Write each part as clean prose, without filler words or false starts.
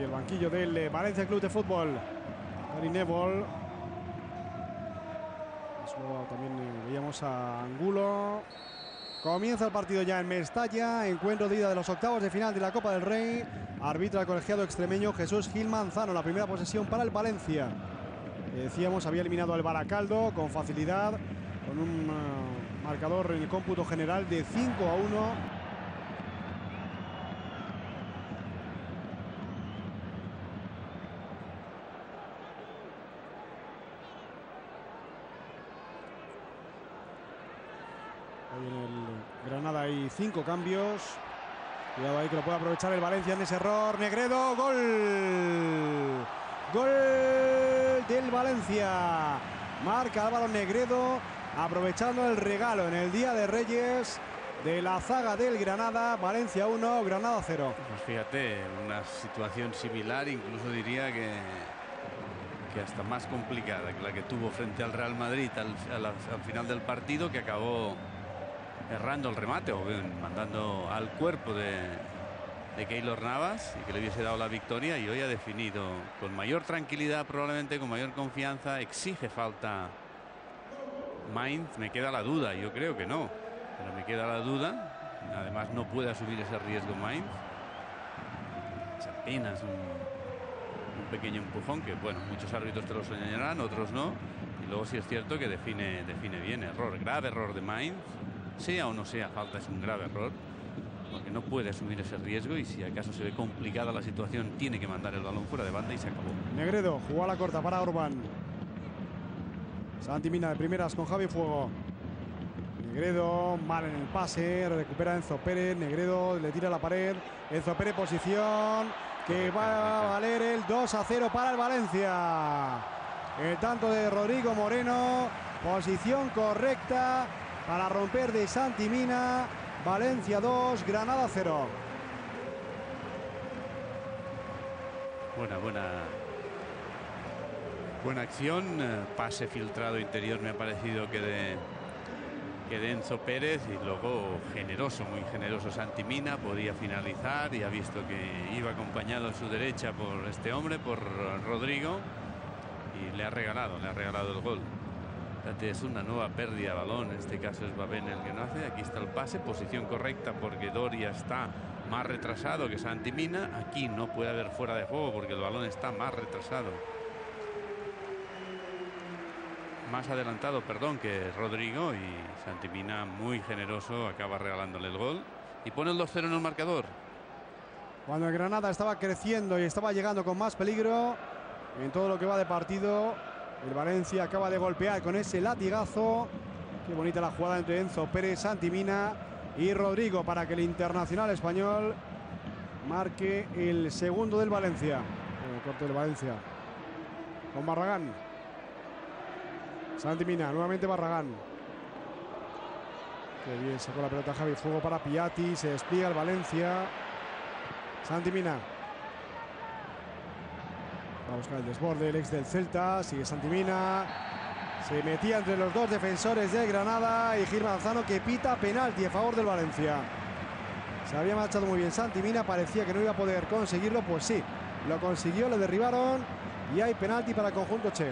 el banquillo del Valencia Club de Fútbol. Gary Neville. Luego también veíamos a Angulo. Comienza el partido ya en Mestalla, encuentro de ida de los octavos de final de la Copa del Rey. Arbitra el colegiado extremeño Jesús Gil Manzano. La primera posesión para el Valencia. Decíamos, había eliminado al Baracaldo con facilidad, con un marcador en el cómputo general de 5-1. Hoy en el Granada hay 5 cambios. Cuidado ahí que lo puede aprovechar el Valencia en ese error. Negredo, gol. Gol del Valencia. Marca Álvaro Negredo, aprovechando el regalo en el Día de Reyes de la zaga del Granada. Valencia 1, Granada 0. Pues fíjate, una situación similar, incluso diría que hasta más complicada que la que tuvo frente al Real Madrid al final del partido, que acabó errando el remate o bien mandando al cuerpo de Keylor Navas y que le hubiese dado la victoria, y hoy ha definido con mayor tranquilidad, probablemente con mayor confianza. Exige falta Mainz. Me queda la duda, yo creo que no, pero me queda la duda. Además no puede asumir ese riesgo Mainz. Es apenas un pequeño empujón que, bueno, muchos árbitros te lo señalarán, otros no. Y luego sí es cierto que define bien. Grave error de Mainz. Sea o no sea falta, es un grave error, porque no puede asumir ese riesgo, y si acaso se ve complicada la situación tiene que mandar el balón fuera de banda y se acabó. Negredo jugó a la corta para Orban. Santi Mina de primeras con Javi Fuego. Negredo mal en el pase, recupera Enzo Pérez. Negredo le tira a la pared. Enzo Pérez, posición que va a valer el 2-0 para el Valencia. El tanto de Rodrigo Moreno, posición correcta para romper de Santi Mina. Valencia 2, Granada 0. Buena acción. Pase filtrado interior me ha parecido que de Enzo Pérez, y luego muy generoso Santi Mina. Podía finalizar y ha visto que iba acompañado a su derecha por este hombre, por Rodrigo, y le ha regalado el gol. Es una nueva pérdida de balón. En este caso es Babén el que no hace. Aquí está el pase, posición correcta porque Doria está más retrasado que Santi Mina. Aquí no puede haber fuera de juego porque el balón está más retrasado, más adelantado, perdón, que Rodrigo, y Santi Mina, muy generoso, acaba regalándole el gol y pone el 2-0 en el marcador. Cuando el Granada estaba creciendo y estaba llegando con más peligro en todo lo que va de partido, el Valencia acaba de golpear con ese latigazo. Qué bonita la jugada entre Enzo Pérez, Santi Mina y Rodrigo para que el internacional español marque el segundo del Valencia. El corte del Valencia con Barragán. Santi Mina, nuevamente Barragán. Qué bien sacó la pelota Javi Fuego para Piatti. Se despliega el Valencia. Santi Mina va a buscar el desborde, el ex del Celta. Sigue Santi Mina. Se metía entre los dos defensores de Granada y Gil Manzano, que pita penalti a favor del Valencia. Se había marchado muy bien Santi Mina. Parecía que no iba a poder conseguirlo. Pues sí, lo consiguió, le derribaron y hay penalti para el conjunto Che.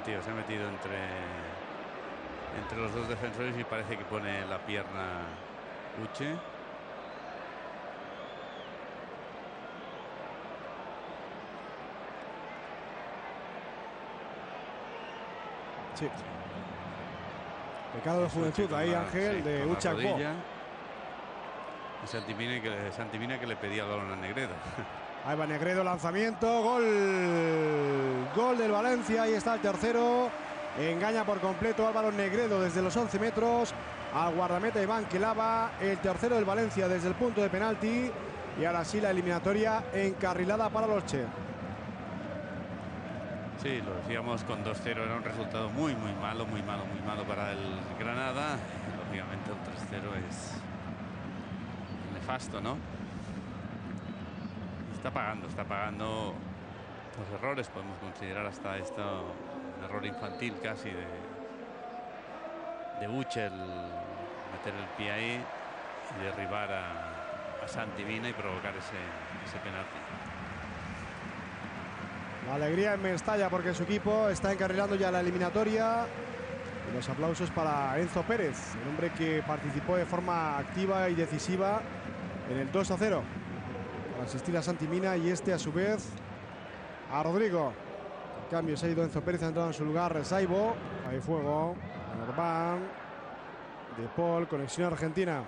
Se ha metido entre los dos defensores y parece que pone la pierna Uche. Sí. Pecado de juventud ahí, Ángel, sí, de Uche Akpo. Y Santi Mina que le pedía el balón a Negredo. Ahí va Negredo, lanzamiento, gol. Gol del Valencia, ahí está el tercero. Engaña por completo Álvaro Negredo desde los 11 metros al guardameta Iván Kelava. El tercero del Valencia desde el punto de penalti. Y ahora sí la eliminatoria encarrilada para los Che. Sí, lo decíamos, con 2-0 era un resultado muy malo para el Granada. Lógicamente el 3-0 es nefasto, ¿no? Está pagando los errores. Podemos considerar hasta esto un error infantil casi de Uche, el meter el pie ahí. derribar a Santi Mina y provocar ese penalti. La alegría en Mestalla porque su equipo está encarrilando ya la eliminatoria. Y los aplausos para Enzo Pérez, el hombre que participó de forma activa y decisiva en el 2-0 para asistir a Santi Mina y este a su vez a Rodrigo. En cambio se ha ido Enzo Pérez, ha entrado en su lugar Saibo. Hay fuego, Orbán, De Paul, conexión argentina.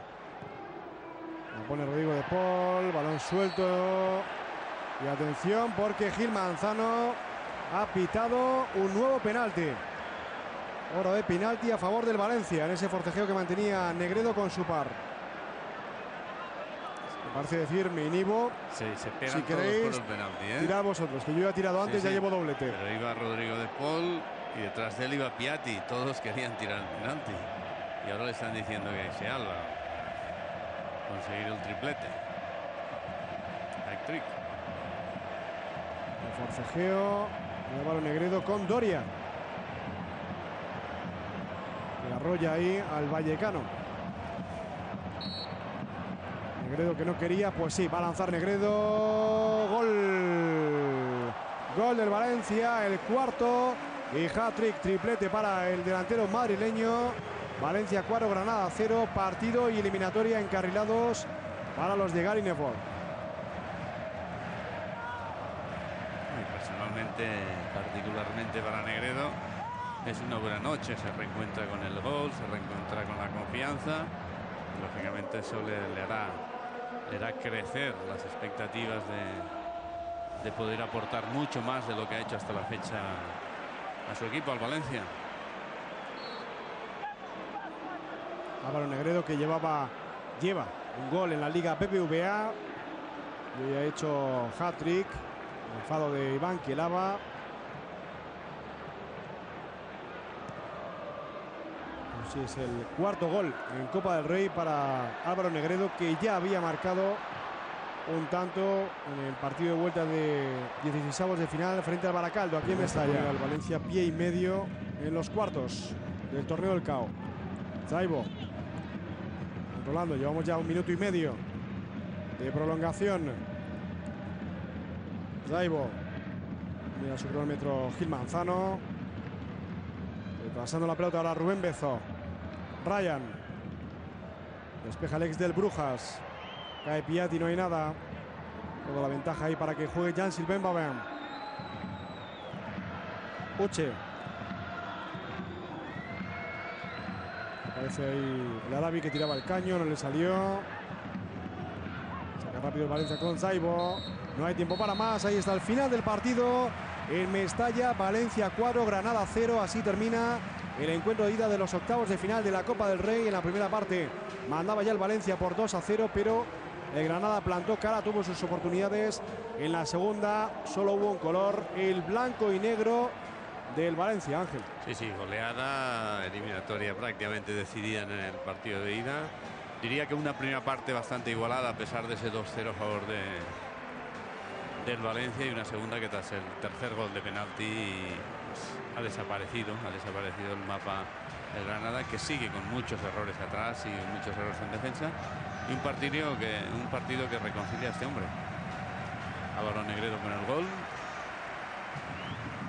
La pone Rodrigo De Paul, balón suelto. Y atención porque Gil Manzano ha pitado un nuevo penalti. Hora de penalti a favor del Valencia en ese forcejeo que mantenía Negredo con su par. Me parece decir, me inhibo. Sí, se pegan si todos queréis, por el penalti, ¿eh? tirad vosotros, que yo ya he tirado antes, Sí, ya sí. llevo doblete. Pero iba Rodrigo De Paul y detrás de él iba Piatti. Todos querían tirar el penalti. Y ahora le están diciendo que sea Álvaro conseguir el triplete. Hat-trick. El forcejeo de Álvaro Negredo con Doria. Que arrolla ahí al vallecano. Negredo que no quería, pues sí, va a lanzar Negredo. Gol. Gol del Valencia, el cuarto. Y hat-trick, triplete para el delantero madrileño. Valencia 4, Granada 0. Partido y eliminatoria encarrilados para los de Gary Neville. Personalmente, particularmente para Negredo, es una buena noche. Se reencuentra con el gol, se reencuentra con la confianza. Y, lógicamente eso le hará crecer las expectativas de poder aportar mucho más de lo que ha hecho hasta la fecha a su equipo, al Valencia. Álvaro Negredo que lleva un gol en la Liga BBVA y hoy ha hecho hat-trick. Enfado de Iván Kielaba. Así es el cuarto gol en Copa del Rey para Álvaro Negredo, que ya había marcado un tanto en el partido de vuelta de 16avos de final frente al Baracaldo aquí en Mestalla. El Valencia pie y medio en los cuartos del torneo del CAO. Saibo controlando, llevamos ya 1 minuto y medio de prolongación. Saibo, mira su cronómetro Gil Manzano, pasando la pelota ahora Rubén Bezo. Ryan despeja el ex del Brujas, cae Piatti, no hay nada. Toda la ventaja ahí para que juegue Jean-Sylvain Babin. Uche, aparece ahí el Arabi que tiraba el caño, no le salió. Saca rápido el Valencia con Saibo. No hay tiempo para más, ahí está el final del partido en Mestalla. Valencia 4, Granada 0, así termina el encuentro de ida de los octavos de final de la Copa del Rey. En la primera parte mandaba ya el Valencia por 2-0, pero el Granada plantó cara, tuvo sus oportunidades. En la segunda solo hubo un color, el blanco y negro del Valencia, Ángel. Sí, goleada, eliminatoria prácticamente decidida en el partido de ida. Diría que una primera parte bastante igualada a pesar de ese 2-0 a favor del Valencia, y una segunda que tras el tercer gol de penalti pues, ha desaparecido el mapa del Granada, que sigue con muchos errores atrás y muchos errores en defensa, y un partido que reconcilia a este hombre, Álvaro Negredo, con el gol,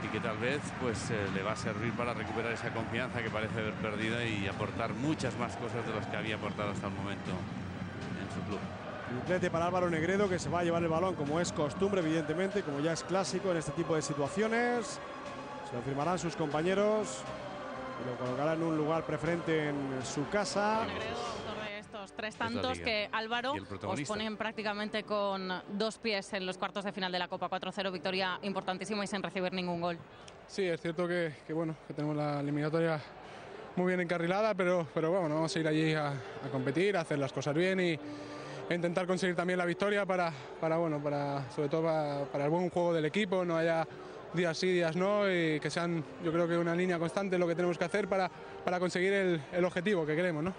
y que tal vez pues le va a servir para recuperar esa confianza que parece haber perdido y aportar muchas más cosas de las que había aportado hasta el momento en su club. Triplete para Álvaro Negredo, que se va a llevar el balón como es costumbre, evidentemente, como ya es clásico en este tipo de situaciones. Se lo firmarán sus compañeros y lo colocarán en un lugar preferente en su casa. Negredo, autor de estos 3 tantos que Álvaro os ponen prácticamente con 2 pies en los cuartos de final de la Copa. 4-0, victoria importantísima y sin recibir ningún gol. Sí, es cierto que tenemos la eliminatoria muy bien encarrilada, pero bueno, vamos a ir allí a competir, a hacer las cosas bien y intentar conseguir también la victoria para sobre todo para el buen juego del equipo, no haya días sí, días no, y que sean, yo creo que una línea constante lo que tenemos que hacer para conseguir el objetivo que queremos, ¿no?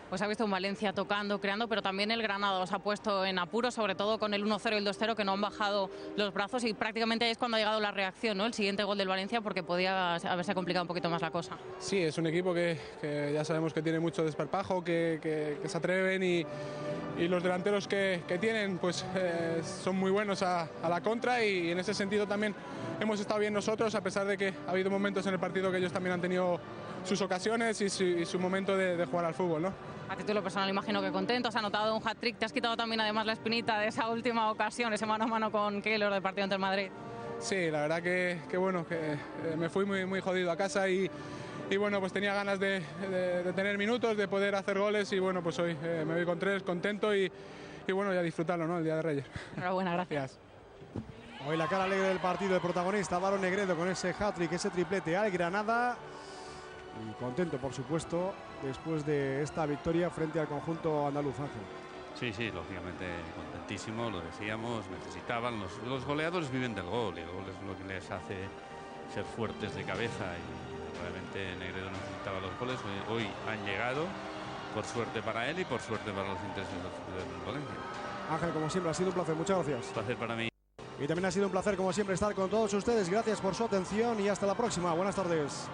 Pues ha visto un Valencia tocando, creando, pero también el Granada os ha puesto en apuro, sobre todo con el 1-0 y el 2-0, que no han bajado los brazos, y prácticamente ahí es cuando ha llegado la reacción, ¿no? El siguiente gol del Valencia, porque podía haberse complicado un poquito más la cosa. Sí, es un equipo que ya sabemos que tiene mucho desparpajo, que se atreven, y los delanteros que tienen pues son muy buenos a la contra, y en ese sentido también hemos estado bien nosotros, a pesar de que ha habido momentos en el partido que ellos también han tenido sus ocasiones y su momento de jugar al fútbol, ¿no? A título personal imagino que contento, has anotado un hat-trick, te has quitado también además la espinita de esa última ocasión, ese mano a mano con Keylor del partido ante el Madrid. Sí, la verdad que bueno, que me fui muy jodido a casa, y bueno, pues tenía ganas de tener minutos, de poder hacer goles, y bueno, pues hoy me voy con 3, contento, y bueno, ya disfrutarlo, ¿no? El Día de Reyes. Enhorabuena, gracias. Hoy la cara alegre del partido, el protagonista Álvaro Negredo con ese hat-trick, ese triplete al Granada. Y contento, por supuesto, después de esta victoria frente al conjunto andaluz, Ángel. Sí, lógicamente contentísimo, lo decíamos, necesitaban, los goleadores viven del gol, y el gol es lo que les hace ser fuertes de cabeza, y realmente Negredo necesitaba los goles. Hoy han llegado, por suerte para él y por suerte para los intereses del Valencia. Ángel, como siempre, ha sido un placer, muchas gracias. Un placer para mí. Y también ha sido un placer, como siempre, estar con todos ustedes. Gracias por su atención y hasta la próxima. Buenas tardes.